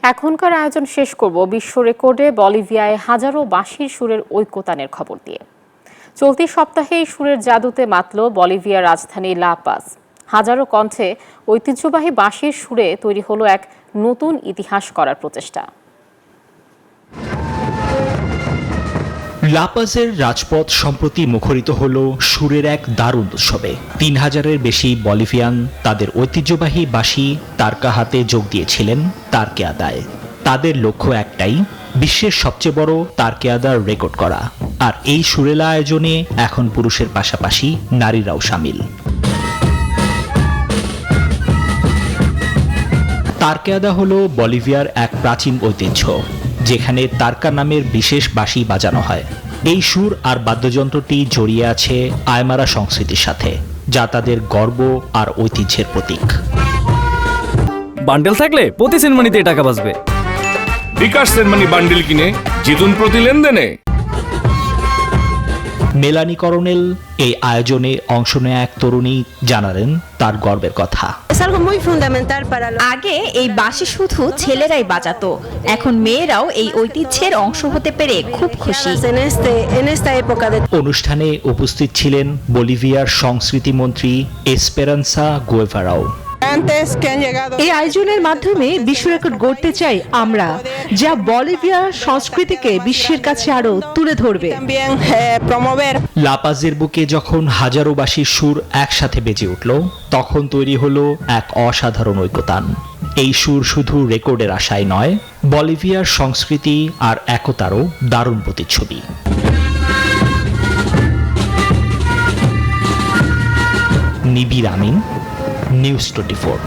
এখনকার আয়োজন শেষ করব বিশ্ব রেকর্ডে বলিভিয়ায় হাজারো বাঁশির সুরের ঐকতানের খবর দিয়ে। চলতি সপ্তাহেই সুরের জাদুতে মাতল বলিভিয়ার রাজধানী লা পাজ। হাজারো কণ্ঠে ঐতিহ্যবাহী বাঁশির সুরে তৈরি হলো এক নতুন ইতিহাস করার প্রচেষ্টা। লা পাজের রাজপথ সম্প্রতি মুখরিত হল সুরের এক দারুণ উৎসবে। ৩,০০০-এর বেশি বলিভিয়ান তাদের ঐতিহ্যবাহী বাঁশি তারকা হাতে যোগ দিয়েছিলেন তারকেয়াদায়। তাদের লক্ষ্য একটাই, বিশ্বের সবচেয়ে বড় তারকেয়াদার রেকর্ড করা। আর এই সুরেলা আয়োজনে এখন পুরুষের পাশাপাশি নারীরাও সামিল। তারকেয়াদা হল বলিভিয়ার এক প্রাচীন ঐতিহ্য, যেখানে তারকা নামের বিশেষ বাঁশি বাজানো হয়। এই সুর আর বাদ্যযন্ত্রটি জড়িয়ে আছে আয়মারা সংস্কৃতির সাথে, যা তাদের গর্ব আর ঐতিহ্যের প্রতীক। বান্ডেল থাকলে প্রতি সেনমানিতে টাকা বাঁচবে। বিকাশ সেনমানি বান্ডেল কিনে জিতুন প্রতি লেনদেনে। মেলানি করনেল এই আয়োজনে অংশ নেয়া এক তরুণী জানালেন তার গর্বের কথা। আগে এই বাঁশি শুধু ছেলেরাই বাজাতো, এখন মেয়েরাও এই ঐতিহ্যের অংশ হতে পেরে খুব খুশি। অনুষ্ঠানে উপস্থিত ছিলেন বলিভিয়ার সংস্কৃতি মন্ত্রী এসপেরান্সা গুয়েভারাও। এই আয়োজনের মাধ্যমে বিশ্ব রেকর্ড গড়তে চাই আমরা, যা বলিভিয়ার সংস্কৃতিকে বিশ্বের কাছে আরো তুলে ধরবে। লা পাজের বুকে যখন হাজারো বাঁশির সুর একসাথে বেজে উঠল, তখন তৈরি হলো এক অসাধারণ ঐকতান। এই সুর শুধু রেকর্ডের আশায় নয়, বলিভিয়ার সংস্কৃতি আর একতারও দারুণ প্রতিচ্ছবি। নিবির আমিন, নিউজ 24।